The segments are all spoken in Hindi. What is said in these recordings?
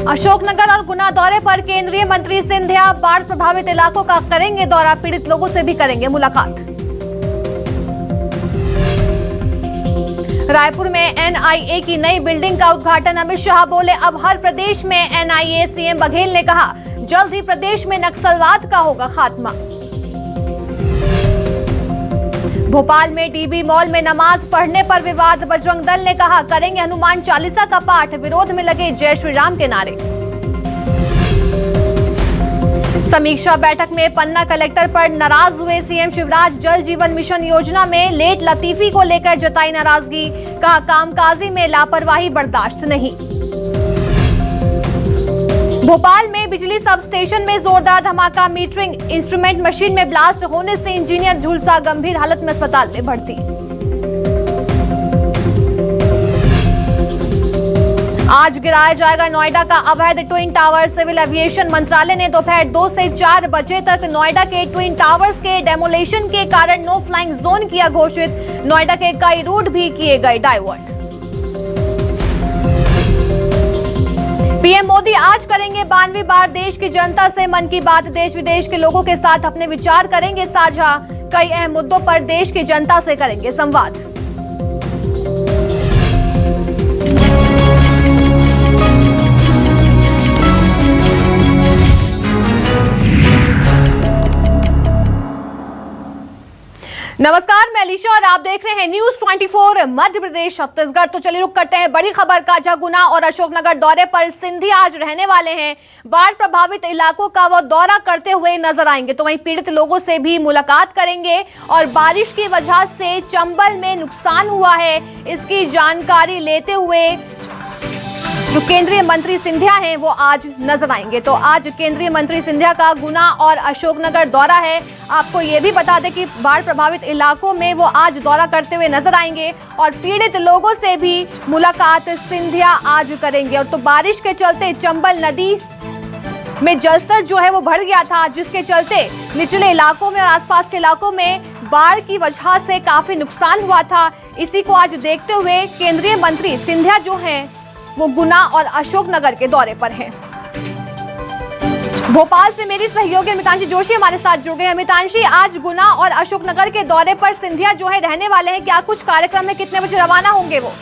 अशोकनगर और गुना दौरे पर केंद्रीय मंत्री सिंधिया बाढ़ प्रभावित इलाकों का करेंगे दौरा, पीड़ित लोगों से भी करेंगे मुलाकात। रायपुर में एनआईए की नई बिल्डिंग का उद्घाटन, अमित शाह बोले अब हर प्रदेश में एनआईए। सीएम बघेल ने कहा जल्द ही प्रदेश में नक्सलवाद का होगा खात्मा। भोपाल में डीबी मॉल में नमाज पढ़ने पर विवाद, बजरंग दल ने कहा करेंगे हनुमान चालीसा का पाठ, विरोध में लगे जय श्री राम के नारे। समीक्षा बैठक में पन्ना कलेक्टर पर नाराज हुए सीएम शिवराज, जल जीवन मिशन योजना में लेट लतीफी को लेकर जताई नाराजगी, कहा कामकाजी में लापरवाही बर्दाश्त नहीं। भोपाल में बिजली सब स्टेशन में जोरदार धमाका, मीटरिंग इंस्ट्रूमेंट मशीन में ब्लास्ट होने से इंजीनियर झुलसा, गंभीर हालत में अस्पताल में भर्ती। आज गिराया जाएगा नोएडा का अवैध ट्विन टावर, सिविल एविएशन मंत्रालय ने दोपहर 2 से 4 बजे तक नोएडा के ट्विन टावर्स के डेमोलेशन के कारण नो फ्लाइंग जोन किया घोषित, नोएडा के कई रूट भी किए गए डाइवर्ट। पीएम मोदी आज करेंगे 92वीं बार देश की जनता से मन की बात, देश विदेश के लोगों के साथ अपने विचार करेंगे साझा, कई अहम मुद्दों पर देश की जनता से करेंगे संवाद। नमस्कार, मैं अलीशा और आप देख रहे हैं न्यूज 24 मध्य प्रदेश छत्तीसगढ़। तो चलिए रुक करते हैं बड़ी खबर का, जहां गुना और अशोकनगर दौरे पर सिंधिया आज रहने वाले हैं। बाढ़ प्रभावित इलाकों का वो दौरा करते हुए नजर आएंगे, तो वहीं पीड़ित लोगों से भी मुलाकात करेंगे और बारिश की वजह से चंबल में नुकसान हुआ है इसकी जानकारी लेते हुए जो केंद्रीय मंत्री सिंधिया हैं वो आज नजर आएंगे। तो आज केंद्रीय मंत्री सिंधिया का गुना और अशोकनगर दौरा है। आपको ये भी बता दें कि बाढ़ प्रभावित इलाकों में वो आज दौरा करते हुए नजर आएंगे और पीड़ित लोगों से भी मुलाकात सिंधिया आज करेंगे। और तो बारिश के चलते चंबल नदी में जलस्तर जो है वो बढ़ गया था, जिसके चलते निचले इलाकों में और आसपास के इलाकों में बाढ़ की वजह से काफी नुकसान हुआ था। इसी को आज देखते हुए केंद्रीय मंत्री सिंधिया जो हैं वो गुना और अशोकनगर के दौरे पर हैं। भोपाल से मेरी सहयोगी अमितांशी जोशी हमारे साथ जुड़ गए। अमितांशी, आज गुना और अशोकनगर के दौरे पर सिंधिया जो है रहने वाले हैं, क्या कुछ कार्यक्रम है, कितने बजे रवाना होंगे वो?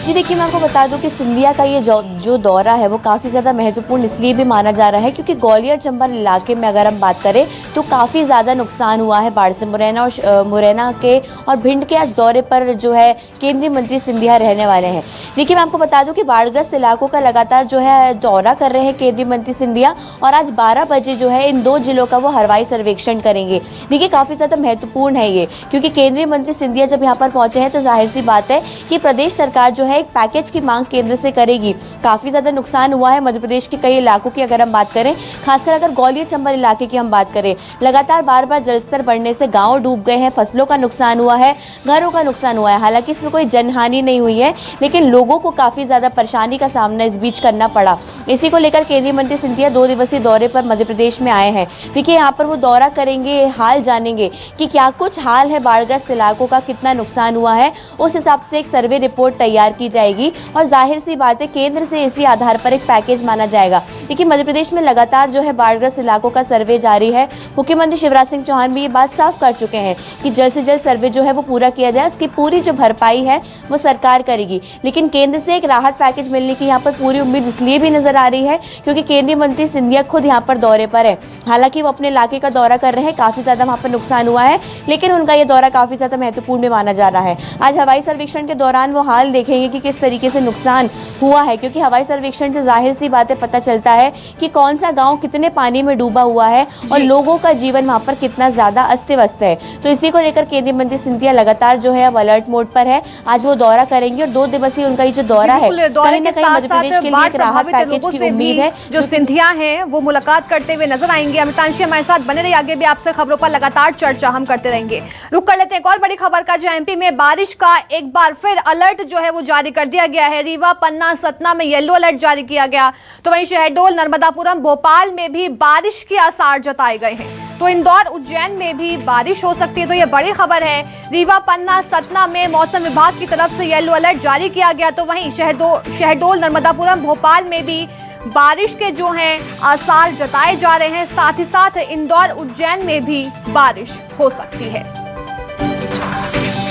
जी देखिए, मैं आपको बता दूं कि सिंधिया का ये जो दौरा है वो काफ़ी ज़्यादा महत्वपूर्ण इसलिए भी माना जा रहा है क्योंकि ग्वालियर चंबल इलाके में अगर हम बात करें तो काफ़ी ज़्यादा नुकसान हुआ है बाढ़ से। मुरैना के और भिंड के आज दौरे पर जो है केंद्रीय मंत्री सिंधिया रहने वाले हैं। देखिए, मैं आपको बता दूं कि बाढ़ग्रस्त इलाकों का लगातार जो है दौरा कर रहे हैं केंद्रीय मंत्री सिंधिया और आज 12 बजे जो है इन 2 जिलों का वो हवाई सर्वेक्षण करेंगे। देखिए, काफ़ी ज़्यादा महत्वपूर्ण है ये क्योंकि केंद्रीय मंत्री सिंधिया जब यहाँ पर पहुँचे हैं तो जाहिर सी बात है कि प्रदेश सरकार जो है एक पैकेज की मांग केंद्र से करेगी। काफी ज्यादा नुकसान हुआ है मध्य प्रदेश के कई इलाकों की अगर हम बात करें, खासकर अगर ग्वालियर चंबल इलाके की हम बात करें, लगातार बार बार जलस्तर बढ़ने से गांव डूब गए हैं, फसलों का नुकसान हुआ है, घरों का नुकसान हुआ है। हालांकि इसमें कोई जनहानि नहीं हुई है लेकिन लोगों को काफी ज्यादा परेशानी का सामना इस बीच करना पड़ा। इसी को लेकर केंद्रीय मंत्री सिंधिया 2 दिवसीय दौरे पर मध्य प्रदेश में आए हैं। देखिए, यहाँ पर वो दौरा करेंगे, हाल जानेंगे कि क्या कुछ हाल है बाढ़ग्रस्त इलाकों का, कितना नुकसान हुआ है, उस हिसाब से एक सर्वे रिपोर्ट तैयार की जाएगी और जाहिर सी बात है केंद्र से इसी आधार पर एक पैकेज माना जाएगा। देखिए, मध्य प्रदेश में लगातार जो है बाढ़ग्रस्त इलाकों का सर्वे जारी है। मुख्यमंत्री शिवराज सिंह चौहान भी ये बात साफ कर चुके हैं कि जल्द से जल्द सर्वे जो है वो पूरा किया जाए, उसकी पूरी जो भरपाई है वो सरकार करेगी। लेकिन केंद्र से एक राहत पैकेज मिलने की यहाँ पर पूरी उम्मीद इसलिए भी नजर आ रही है क्योंकि केंद्रीय मंत्री सिंधिया खुद यहाँ पर दौरे पर है। हालांकि वो अपने इलाके का दौरा कर रहे हैं, काफी ज्यादा वहाँ पर नुकसान हुआ है लेकिन उनका ये दौरा काफी ज्यादा महत्वपूर्ण भी माना जा रहा है। आज हवाई सर्वेक्षण के दौरान वो हाल देखेंगे कि किस तरीके से नुकसान हुआ है क्योंकि हवाई सर्वेक्षण से जाहिर सी बातें पता चलता है कि कौन सा गांव कितने पानी में डूबा हुआ है और लोगों का जीवन वहां पर कितना ज्यादा अस्त व्यस्त है। तो इसी को लेकर केंद्रीय मंत्री सिंधिया लगातार जो है अब अलर्ट मोड पर है। आज वो दौरा करेंगे और 2 दिवसीय उनका ये जो दौरा है कहीं ना कहीं मध्य प्रदेश के लिए एक राहत पैकेज की उम्मीद है। जो सिंधिया हैं वो मुलाकात करते हुए नजर आएंगे। अमितांशी हमारे साथ बने रहिए, आगे भी आपसे खबरों पर लगातार चर्चा हम करते रहेंगे। रुक कर लेते हैं एक और बड़ी खबर का, जहां एमपी में बारिश का एक बार फिर अलर्ट जो है वो जारी कर दिया गया है। रीवा, पन्ना, सतना में येलो अलर्ट जारी किया गया। तो वहीं शहडोल, नर्मदापुरम, भोपाल में भी बारिश के आसार जताए गए हैं। तो इंदौर उज्जैन में भी बारिश हो सकती है। तो ये बड़ी खबर है। रीवा, पन्ना, सतना में मौसम विभाग की तरफ से येलो अलर्ट जारी किया गया। तो वहीं शहडोल, नर्मदापुरम, भोपाल में भी बारिश के जो हैं आसार जताए जा रहे हैं। साथ ही साथ इंदौर, उज्जैन में भी बारिश हो सकती है।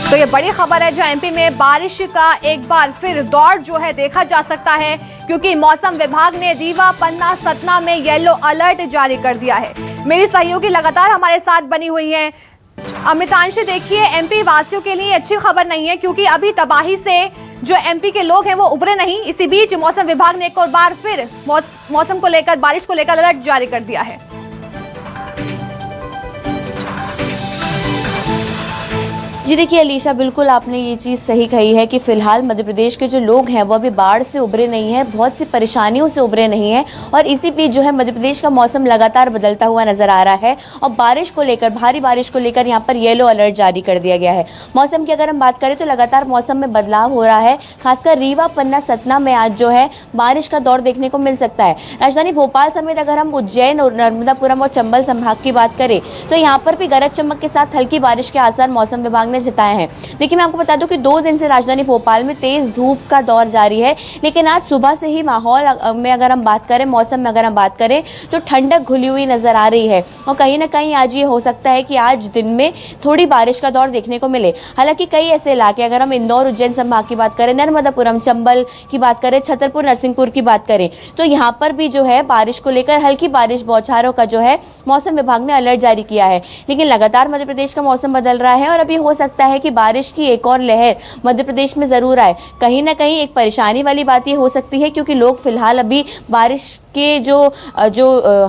तो ये बड़ी खबर है, जहां एमपी में बारिश का एक बार फिर दौर जो है देखा जा सकता है, क्योंकि मौसम विभाग ने रीवा, पन्ना, सतना में येलो अलर्ट जारी कर दिया है। मेरी सहयोगी लगातार हमारे साथ बनी हुई हैं। अमृतांशी, देखिए, एमपी वासियों के लिए अच्छी खबर नहीं है, क्योंकि अभी तबाही से जो एमपी के लोग हैं वो उभरे नहीं। इसी बीच मौसम विभाग ने एक और बार फिर मौसम को लेकर, बारिश को लेकर अलर्ट जारी कर दिया है। जी देखिए अलीशा, बिल्कुल आपने ये चीज़ सही कही है कि फिलहाल मध्य प्रदेश के जो लोग हैं वो अभी बाढ़ से उभरे नहीं हैं, बहुत सी परेशानियों से उभरे नहीं हैं। और इसी बीच जो है मध्य प्रदेश का मौसम लगातार बदलता हुआ नजर आ रहा है और बारिश को लेकर, भारी बारिश को लेकर यहाँ पर येलो अलर्ट जारी कर दिया गया है। मौसम की अगर हम बात करें तो लगातार मौसम में बदलाव हो रहा है। खासकर रीवा, पन्ना, सतना में आज जो है बारिश का दौर देखने को मिल सकता है। राजधानी भोपाल समेत अगर हम उज्जैन और नर्मदापुरम और चंबल संभाग की बात करें तो यहाँ पर भी गरज चमक के साथ हल्की बारिश के आसार मौसम विभाग ने जताए हैं। देखिए, मैं आपको बता दूं कि 2 दिन से राजधानी भोपाल में तेज धूप का दौर जारी है, लेकिन आज सुबह से ही माहौल में अगर हम बात करें, मौसम में अगर हम बात करें तो ठंडक घुली हुई नजर आ रही है। और कहीं ना कहीं आज ये हो सकता है कि आज दिन में थोड़ी बारिश का दौर देखने को मिले। हालांकि कई ऐसे इलाके, अगर हम इंदौर, उज्जैन संभाग की बात करें, नर्मदापुरम, चंबल की बात करें, छतरपुर, नरसिंहपुर की बात करें, तो यहाँ पर भी जो है बारिश को लेकर हल्की बारिश, बौछारों का जो है मौसम विभाग ने अलर्ट जारी किया है। लेकिन लगातार मध्य प्रदेश का मौसम बदल रहा है और अभी हो सकता है कि बारिश की एक और लहर मध्य प्रदेश में जरूर आए। कहीं ना कहीं एक परेशानी वाली बात ये हो सकती है, क्योंकि लोग फिलहाल अभी बारिश के जो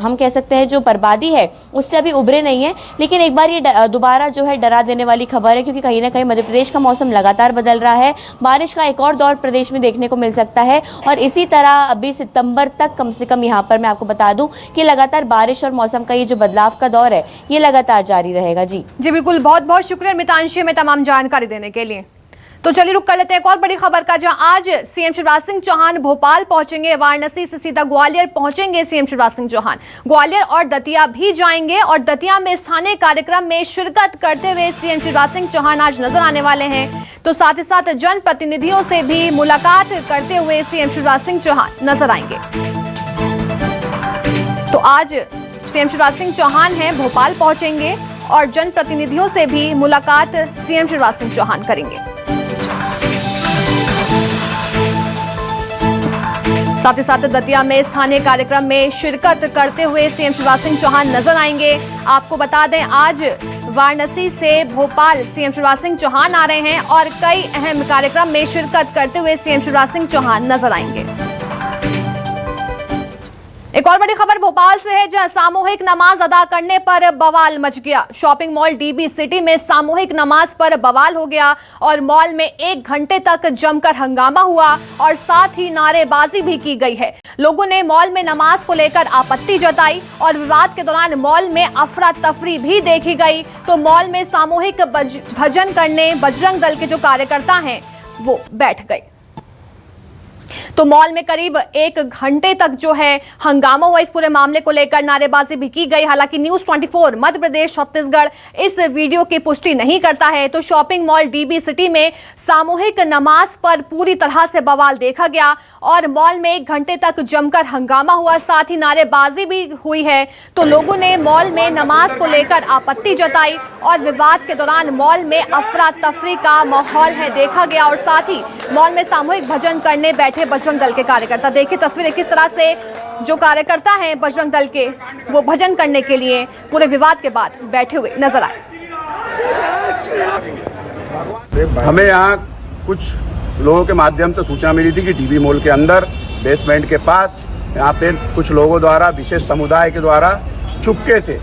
हम कह सकते हैं जो बर्बादी है उससे अभी उभरे नहीं है। लेकिन एक बार ये दोबारा जो है डरा देने वाली खबर है, क्योंकि कहीं ना कहीं मध्य प्रदेश का मौसम लगातार बदल रहा है। बारिश का एक और दौर प्रदेश में देखने को मिल सकता है और इसी तरह अभी सितंबर तक कम से कम यहाँ पर मैं आपको बता दूं कि लगातार बारिश और मौसम का ये जो बदलाव का दौर है ये लगातार जारी रहेगा। जी बिल्कुल, बहुत बहुत शुक्रिया मितांशी में तमाम जानकारी देने के लिए। तो चलिए रुक कर लेते हैं एक और बड़ी खबर का, जहां आज सीएम शिवराज सिंह चौहान भोपाल पहुंचेंगे। वाराणसी से सीधा ग्वालियर पहुंचेंगे सीएम शिवराज सिंह चौहान। ग्वालियर और दतिया भी जाएंगे और दतिया में स्थानीय कार्यक्रम में शिरकत करते हुए सीएम शिवराज सिंह चौहान आज नजर आने वाले हैं। तो साथ ही साथ जनप्रतिनिधियों से भी मुलाकात करते हुए सीएम शिवराज सिंह चौहान नजर आएंगे। तो आज सीएम शिवराज सिंह चौहान हैं, भोपाल पहुंचेंगे और जनप्रतिनिधियों से भी मुलाकात सीएम शिवराज सिंह चौहान करेंगे। साथ ही साथ दतिया में स्थानीय कार्यक्रम में शिरकत करते हुए सीएम शिवराज सिंह चौहान नजर आएंगे। आपको बता दें, आज वाराणसी से भोपाल सीएम शिवराज सिंह चौहान आ रहे हैं और कई अहम कार्यक्रम में शिरकत करते हुए सीएम शिवराज सिंह चौहान नजर आएंगे। एक और बड़ी खबर भोपाल से है, जहां सामूहिक नमाज अदा करने पर बवाल मच गया। शॉपिंग मॉल डीबी सिटी में सामूहिक नमाज पर बवाल हो गया और मॉल में 1 घंटे तक जमकर हंगामा हुआ और साथ ही नारेबाजी भी की गई है। लोगों ने मॉल में नमाज को लेकर आपत्ति जताई और विवाद के दौरान मॉल में अफरा तफरी भी देखी गई। तो मॉल में सामूहिक भजन करने बजरंग दल के जो कार्यकर्ता हैं वो बैठ गए। तो मॉल में करीब 1 घंटे तक जो है हंगामा हुआ। इस पूरे मामले को लेकर नारेबाजी भी की गई। हालांकि न्यूज़ 24 मध्य प्रदेश छत्तीसगढ़ इस वीडियो की पुष्टि नहीं करता है। तो शॉपिंग मॉल डीबी सिटी में सामूहिक नमाज पर पूरी तरह से बवाल देखा गया और मॉल में 1 घंटे तक जमकर हंगामा हुआ, साथ ही नारेबाजी भी हुई है। तो लोगों ने मॉल में नमाज को लेकर आपत्ति जताई और विवाद के दौरान मॉल में अफरा तफरी का माहौल है देखा गया और साथ ही मॉल में सामूहिक भजन करने बैठे बजरंग दल के कार्यकर्ता। देखिए तस्वीरें किस तरह से जो कार्यकर्ता हैं बजरंग दल के, वो भजन करने के लिए पूरे विवाद के बाद बैठे हुए नजर आए। हमें यहाँ कुछ लोगों के माध्यम से सूचना मिली थी कि डीबी मॉल के अंदर बेसमेंट के पास यहाँ पे कुछ लोगों द्वारा, विशेष समुदाय के द्वारा चुपके से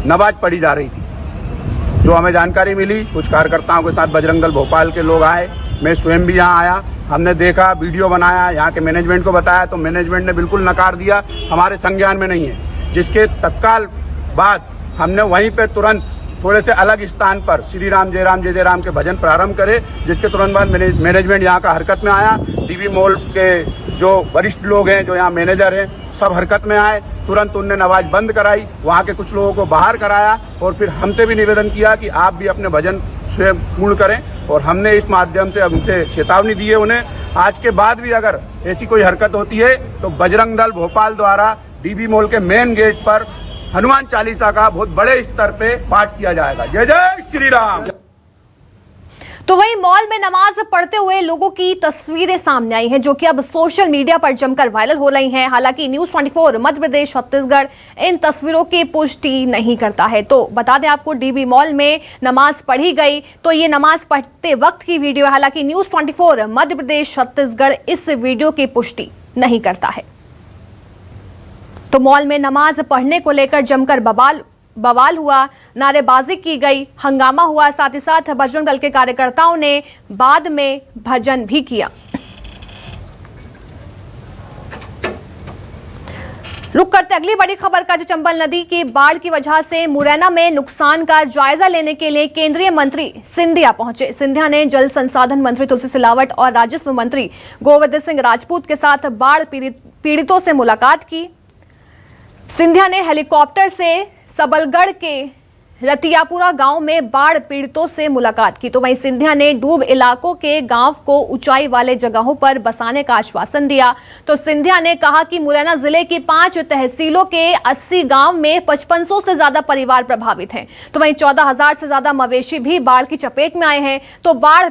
नमाज पढ़ी जा रही थी। जो हमें जानकारी मिली, कुछ कार्यकर्ताओं के साथ बजरंग दल भोपाल के लोग आए, मैं स्वयं भी यहाँ आया, हमने देखा, वीडियो बनाया, यहाँ के मैनेजमेंट को बताया तो मैनेजमेंट ने बिल्कुल नकार दिया, हमारे संज्ञान में नहीं है। जिसके तत्काल बाद हमने वहीं पे तुरंत थोड़े से अलग स्थान पर श्री राम जय राम जय जय राम के भजन प्रारंभ करे, जिसके तुरंत बाद मैनेजमेंट यहाँ का हरकत में आया। डीबी मॉल के जो वरिष्ठ लोग हैं, जो यहाँ मैनेजर हैं, सब हरकत में आए। तुरंत उनने नमाज बंद कराई, वहाँ के कुछ लोगों को बाहर कराया और फिर हमसे भी निवेदन किया कि आप भी अपने भजन स्वयं पूर्ण करें। और हमने इस माध्यम से उनसे चेतावनी दी है उन्हें, आज के बाद भी अगर ऐसी कोई हरकत होती है तो बजरंग दल भोपाल द्वारा डीबी मॉल के मेन गेट पर हनुमान चालीसा का बहुत बड़े स्तर पे पाठ किया जाएगा। जय जय श्री राम। तो वहीं मॉल में नमाज पढ़ते हुए लोगों की तस्वीरें सामने आई हैं, जो कि अब सोशल मीडिया पर जमकर वायरल हो रही हैं। हालांकि न्यूज़ 24 मध्य प्रदेश छत्तीसगढ़ इन तस्वीरों की पुष्टि नहीं करता है। तो बता दें आपको, डीबी मॉल में नमाज पढ़ी गई, तो ये नमाज पढ़ते वक्त की वीडियो है। हालांकि न्यूज़ 24 मध्य प्रदेश छत्तीसगढ़ इस वीडियो की पुष्टि नहीं करता है। तो मॉल में नमाज पढ़ने को लेकर जमकर बवाल हुआ, नारेबाजी की गई, हंगामा हुआ। साथ ही साथ बजरंग दल के कार्यकर्ताओं ने बाद में भजन भी किया। रुक करते अगली बड़ी खबर का, जो चंबल नदी की बाढ़ की वजह से मुरैना में नुकसान का जायजा लेने के लिए केंद्रीय मंत्री सिंधिया पहुंचे। सिंधिया ने जल संसाधन मंत्री तुलसी सिलावट और राजस्व मंत्री गोविंद सिंह राजपूत के साथ बाढ़ पीड़ितों से मुलाकात की। सिंधिया ने हेलीकॉप्टर से सबलगढ़ के रतियापुरा गांव में बाढ़ पीड़ितों से मुलाकात की। तो वहीं सिंधिया ने डूब इलाकों के गांव को ऊंचाई वाले जगहों पर बसाने का आश्वासन दिया। तो सिंधिया ने कहा कि मुरैना जिले की 5 तहसीलों के 80 गांव में 5500 से ज्यादा परिवार प्रभावित हैं। तो वहीं 14,000 से ज्यादा मवेशी भी बाढ़ की चपेट में आए हैं। तो बाढ़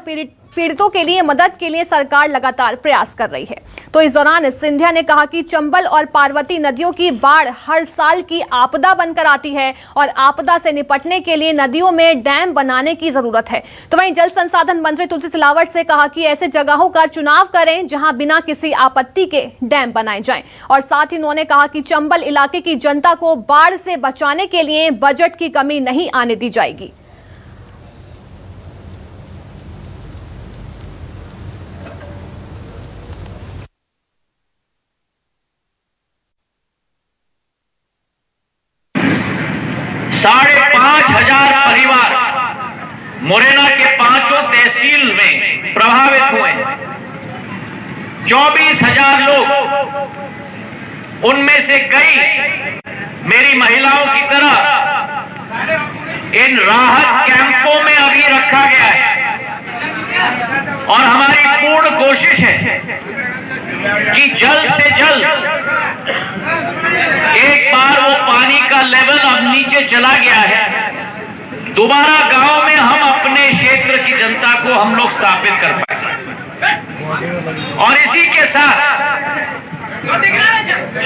पीड़ितों के लिए मदद के लिए सरकार लगातार प्रयास कर रही है। तो इस दौरान सिंधिया ने कहा कि चंबल और पार्वती नदियों की बाढ़ हर साल की आपदा बनकर आती है और आपदा से निपटने के लिए नदियों में डैम बनाने की जरूरत है। तो वहीं जल संसाधन मंत्री तुलसी सिलावट से कहा कि ऐसे जगहों का चुनाव करें जहां बिना किसी आपत्ति के डैम बनाए जाएं। और साथ ही उन्होंने कहा कि चंबल इलाके की जनता को बाढ़ से बचाने के लिए बजट की कमी नहीं आने दी जाएगी। साढ़े 5,000 परिवार मुरैना के 5 तहसील में प्रभावित हुए हैं। 24,000 लोग, उनमें से कई मेरी महिलाओं की तरह इन राहत कैंपों में अभी रखा गया है। और हमारी पूर्ण कोशिश है कि जल्द से जल्द, एक बार वो पानी का लेवल अब नीचे चला गया है, दोबारा गांव में हम अपने क्षेत्र की जनता को हम लोग स्थापित कर पाए। और इसी के साथ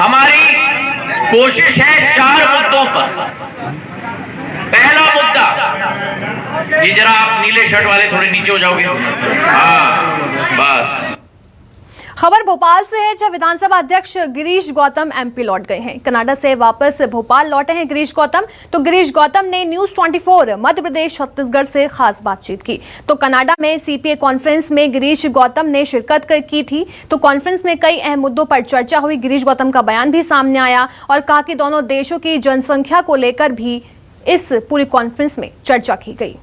हमारी कोशिश है 4 मुद्दों पर। पहला मुद्दा, ये जरा आप नीले शर्ट वाले थोड़े नीचे हो जाओगे, हाँ बस। खबर भोपाल से है, जहां विधानसभा अध्यक्ष गिरीश गौतम एमपी लौट गए हैं। कनाडा से वापस भोपाल लौटे हैं गिरीश गौतम। तो गिरीश गौतम ने न्यूज़ 24 मध्य प्रदेश छत्तीसगढ़ से खास बातचीत की। तो कनाडा में सीपीए कॉन्फ्रेंस में गिरीश गौतम ने शिरकत की थी। तो कॉन्फ्रेंस में कई अहम मुद्दों पर चर्चा हुई। गिरीश गौतम का बयान भी सामने आया और कहा कि दोनों देशों की जनसंख्या को लेकर भी इस पूरी कॉन्फ्रेंस में चर्चा की गई।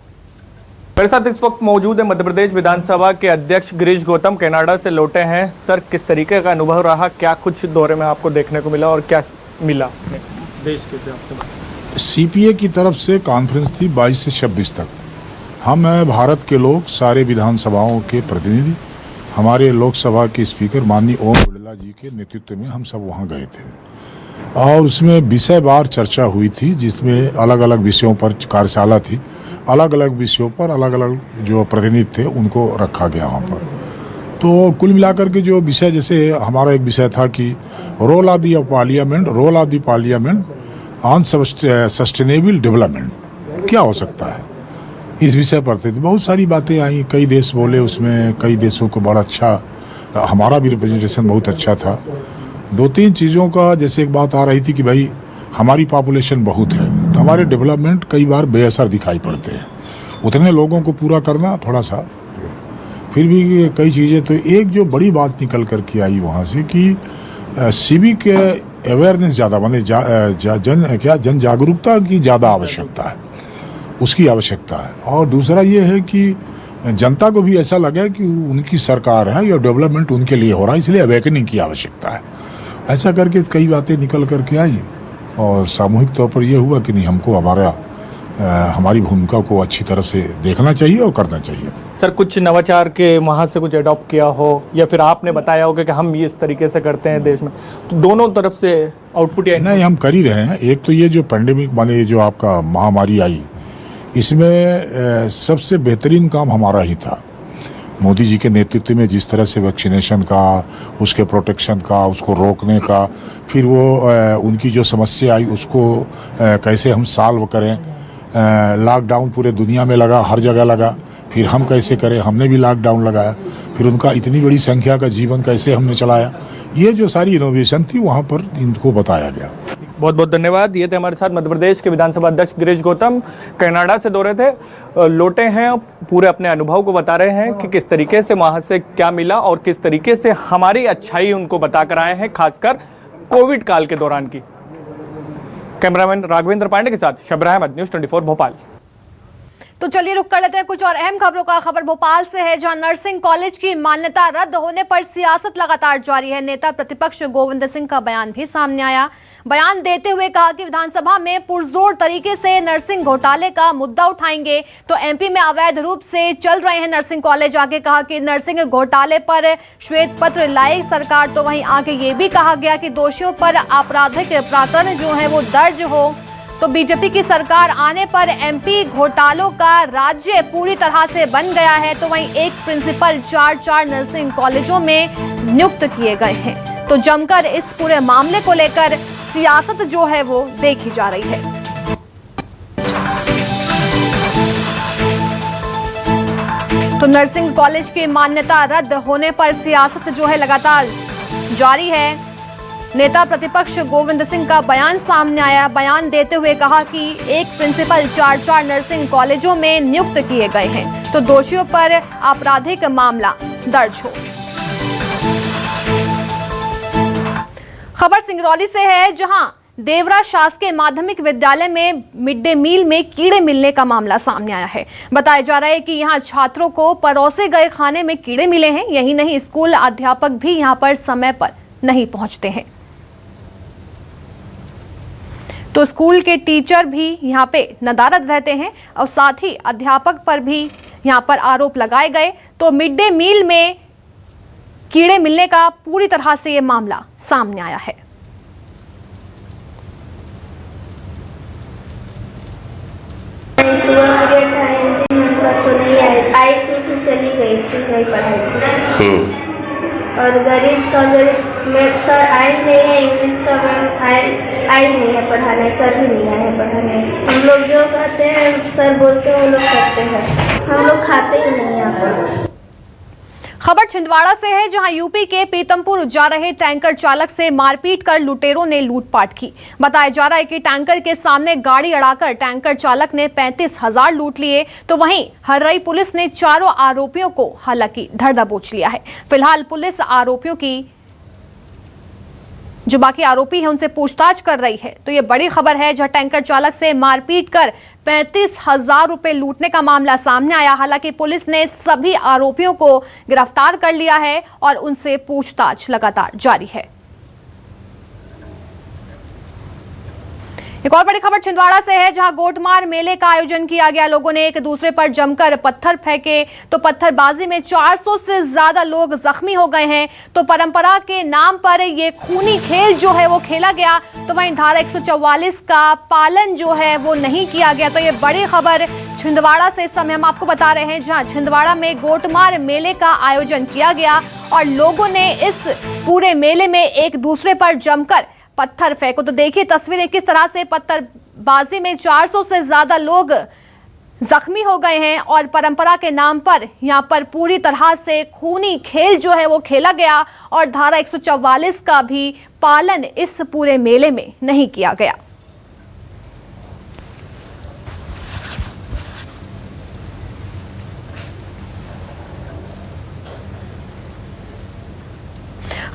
मेरे साथ इस वक्त मौजूद है मध्य प्रदेश विधानसभा के अध्यक्ष गिरीश गौतम, कनाडा से लौटे हैं। सर, किस तरीके का अनुभव रहा, क्या कुछ दौरे में आपको देखने को मिला और क्या मिला देश के? सीपीए की तरफ से कॉन्फ्रेंस थी 22 से 26 तक। हम भारत के लोग, सारे विधानसभाओं के प्रतिनिधि, हमारे लोकसभा के स्पीकर माननीय ओम बिरला जी के नेतृत्व में हम सब वहाँ गए थे और उसमें विषयवार चर्चा हुई थी, जिसमें अलग अलग विषयों पर कार्यशाला थी। अलग अलग विषयों पर अलग अलग जो प्रतिनिधि थे उनको रखा गया वहाँ पर। तो कुल मिलाकर के जो विषय, जैसे हमारा एक विषय था कि role of the parliament on sustainable development क्या हो सकता है, इस विषय पर थे। बहुत सारी बातें आई, कई देश बोले उसमें, कई देशों को बड़ा अच्छा, हमारा भी रिप्रेजेंटेशन बहुत अच्छा था। 2-3 चीज़ों का, जैसे एक बात आ रही थी कि भाई हमारी पॉपुलेशन बहुत है तो हमारे डेवलपमेंट कई बार बेअसर दिखाई पड़ते हैं, उतने लोगों को पूरा करना थोड़ा सा, फिर भी कई चीज़ें। तो एक जो बड़ी बात निकल कर के आई वहाँ से कि सिविक अवेयरनेस ज़्यादा, माने जन जागरूकता की ज़्यादा आवश्यकता है, उसकी आवश्यकता है। और दूसरा ये है कि जनता को भी ऐसा लगे कि उनकी सरकार है या डेवलपमेंट उनके लिए हो रहा है, इसलिए अवेकनिंग की आवश्यकता है। ऐसा करके कई बातें निकल करके आई और सामूहिक तौर पर यह हुआ कि नहीं, हमको हमारी भूमिका को अच्छी तरह से देखना चाहिए और करना चाहिए। सर कुछ नवाचार के वहाँ से कुछ अडॉप्ट किया हो या फिर आपने बताया हो कि हम ये इस तरीके से करते हैं देश में, तो दोनों तरफ से आउटपुट या नहीं, हम कर ही रहे हैं। एक तो ये जो पेंडेमिक माने जो आपका महामारी आई, इसमें सबसे बेहतरीन काम हमारा ही था। मोदी जी के नेतृत्व में जिस तरह से वैक्सीनेशन का, उसके प्रोटेक्शन का, उसको रोकने का, फिर वो उनकी जो समस्या आई उसको कैसे हम सॉल्व करें। लॉकडाउन पूरे दुनिया में लगा, हर जगह लगा, फिर हम कैसे करें, हमने भी लॉकडाउन लगाया, फिर उनका इतनी बड़ी संख्या का जीवन कैसे हमने चलाया, ये जो सारी इनोवेशन थी वहाँ पर इनको बताया गया। बहुत बहुत धन्यवाद। ये थे हमारे साथ मध्य प्रदेश के विधानसभा अध्यक्ष गिरीश गौतम, कनाडा से दौरे थे, लौटे हैं, पूरे अपने अनुभव को बता रहे हैं कि किस तरीके से वहाँ से क्या मिला और किस तरीके से हमारी अच्छाई उनको बता कर आए हैं, खासकर कोविड काल के दौरान की। कैमरामैन राघवेंद्र पांडे के साथ शबरा अहमद, न्यूज़ 24 भोपाल। तो चलिए रुक कर लेते हैं कुछ और अहम खबरों का। खबर भोपाल से है, जहां नर्सिंग कॉलेज की मान्यता रद्द होने पर सियासत लगातार जारी है। नेता प्रतिपक्ष गोविंद सिंह का बयान भी सामने आया। बयान देते हुए कहा कि विधानसभा में पुरजोर तरीके से नर्सिंग घोटाले का मुद्दा उठाएंगे। तो एमपी में अवैध रूप से चल रहे हैं नर्सिंग कॉलेज। आगे कहा कि नर्सिंग घोटाले पर श्वेत पत्र लाई सरकार। तो वहीं आगे ये भी कहा गया कि दोषियों पर आपराधिक प्रकरण जो है वो दर्ज हो। तो बीजेपी की सरकार आने पर एमपी घोटालों का राज्य पूरी तरह से बन गया है। तो वहीं एक प्रिंसिपल 4 नर्सिंग कॉलेजों में नियुक्त किए गए हैं। तो जमकर इस पूरे मामले को लेकर सियासत जो है वो देखी जा रही है। तो नर्सिंग कॉलेज की मान्यता रद्द होने पर सियासत जो है लगातार जारी है। नेता प्रतिपक्ष गोविंद सिंह का बयान सामने आया। बयान देते हुए कहा कि एक प्रिंसिपल 4 नर्सिंग कॉलेजों में नियुक्त किए गए हैं। तो दोषियों पर आपराधिक मामला दर्ज हो। खबर सिंगरौली से है, जहां देवरा शासकीय माध्यमिक विद्यालय में मिड डे मील में कीड़े मिलने का मामला सामने आया है। बताया जा रहा है कि यहां छात्रों को परोसे गए खाने में कीड़े मिले हैं। यही नहीं, स्कूल अध्यापक भी यहां पर समय पर नहीं पहुंचते हैं। तो स्कूल के टीचर भी यहाँ पे नदारद रहते हैं और साथ ही अध्यापक पर भी यहाँ पर आरोप लगाए गए। तो मिड डे मील में कीड़े मिलने का पूरी तरह से ये मामला सामने आया है। सुबह मुझे तो नहीं आई थी, फिर चली गई, नहीं पढ़ाई थी। और गणित में सर आए नहीं है, इंग्लिश का मैम आई नहीं है पढ़ाने, सर भी नहीं आए हैं पढ़ाने। हम लोग जो कहते हैं सर बोलते हैं वो लोग करते हैं, हम लोग खाते ही नहीं यहाँ पर। खबर छिंदवाड़ा से है, जहां यूपी के पीतमपुर जा रहे टैंकर चालक से मारपीट कर लुटेरों ने लूटपाट की। बताया जा रहा है कि टैंकर के सामने गाड़ी अड़ाकर टैंकर चालक ने 35,000 लूट लिए। तो वहीं हर्रई पुलिस ने चारों आरोपियों को हालांकि धर दबोच लिया है। फिलहाल पुलिस आरोपियों की जो बाकी आरोपी है उनसे पूछताछ कर रही है। तो ये बड़ी खबर है, जहां टैंकर चालक से मारपीट कर 35,000 रुपए लूटने का मामला सामने आया। हालांकि पुलिस ने सभी आरोपियों को गिरफ्तार कर लिया है और उनसे पूछताछ लगातार जारी है। एक और बड़ी खबर छिंदवाड़ा से है, जहां गोटमार मेले का आयोजन किया गया। लोगों ने एक दूसरे पर जमकर पत्थर फेंके। तो पत्थरबाजी में 400 से ज्यादा लोग जख्मी हो गए हैं। तो परंपरा के नाम पर ये खूनी खेल जो है वो खेला गया। तो वहीं धारा 144 का पालन जो है वो नहीं किया गया। तो ये बड़ी खबर छिंदवाड़ा से इस समय हम आपको बता रहे हैं, जहां छिंदवाड़ा में गोटमार मेले का आयोजन किया गया और लोगों ने इस पूरे मेले में एक दूसरे पर जमकर पत्थर फेंको। तो देखिए तस्वीरें किस तरह से पत्थरबाजी में 400 से ज्यादा लोग जख्मी हो गए हैं और परंपरा के नाम पर यहां पर पूरी तरह से खूनी खेल जो है वो खेला गया और धारा 144 का भी पालन इस पूरे मेले में नहीं किया गया।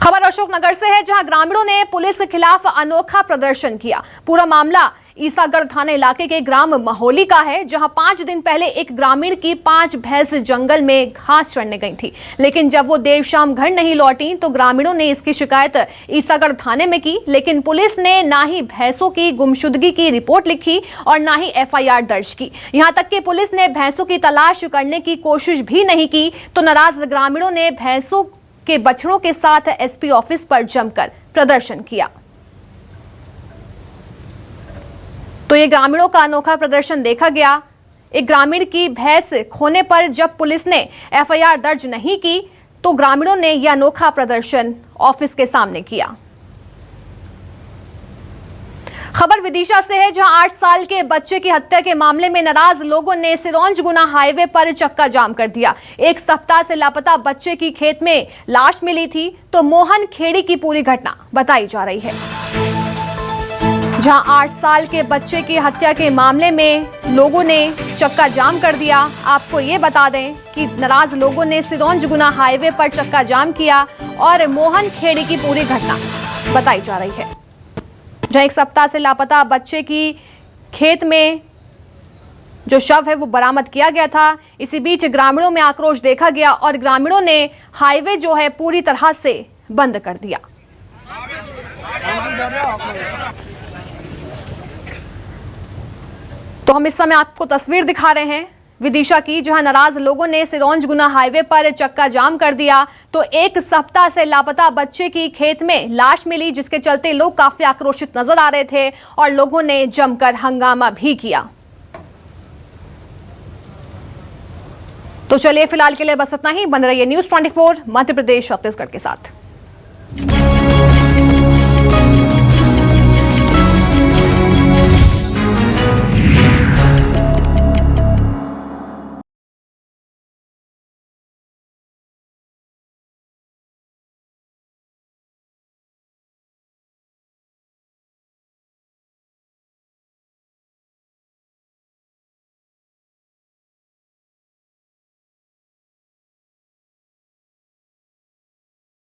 खबर अशोकनगर से है, जहां ग्रामीणों ने पुलिस के खिलाफ अनोखा प्रदर्शन किया। पूरा मामला ईसागढ़ थाना इलाके के ग्राम महोली का है, जहां 5 दिन पहले एक ग्रामीण की 5 भैंस जंगल में घास चढ़ने गई थी। लेकिन जब वो देर शाम घर नहीं लौटी तो ग्रामीणों ने इसकी शिकायत ईसागढ़ थाने में की, लेकिन पुलिस ने ना ही भैंसों की गुमशुदगी की रिपोर्ट लिखी और ना ही एफआईआर दर्ज की। यहां तक कि पुलिस ने भैंसों की तलाश करने की कोशिश भी नहीं की तो नाराज ग्रामीणों ने भैंसों के बछड़ों के साथ एसपी ऑफिस पर जमकर प्रदर्शन किया। तो ये ग्रामीणों का अनोखा प्रदर्शन देखा गया। एक ग्रामीण की भैंस खोने पर जब पुलिस ने एफआईआर दर्ज नहीं की तो ग्रामीणों ने यह अनोखा प्रदर्शन ऑफिस के सामने किया। खबर विदिशा से है, जहां 8 साल के बच्चे की हत्या के मामले में नाराज लोगों ने सिरोंज गुना हाईवे पर चक्का जाम कर दिया। एक सप्ताह से लापता बच्चे की खेत में लाश मिली थी तो मोहन खेड़ी की पूरी घटना बताई जा रही है, जहां 8 साल के बच्चे की हत्या के मामले में लोगों ने चक्का जाम कर दिया। आपको ये बता दें कि नाराज लोगों ने सिरोंज गुना हाईवे पर चक्का जाम किया और मोहन खेड़ी की पूरी घटना बताई जा रही है, जहां एक सप्ताह से लापता बच्चे की खेत में जो शव है वो बरामद किया गया था। इसी बीच ग्रामीणों में आक्रोश देखा गया और ग्रामीणों ने हाईवे जो है पूरी तरह से बंद कर दिया। तो हम इस समय आपको तस्वीर दिखा रहे हैं विदिशा की, जहां नाराज लोगों ने सिरोंज गुना हाईवे पर चक्का जाम कर दिया तो एक सप्ताह से लापता बच्चे की खेत में लाश मिली, जिसके चलते लोग काफी आक्रोशित नजर आ रहे थे और लोगों ने जमकर हंगामा भी किया। तो चलिए फिलहाल के लिए बस इतना ही। बन रहिए न्यूज़ 24 मध्य प्रदेश छत्तीसगढ़ के साथ।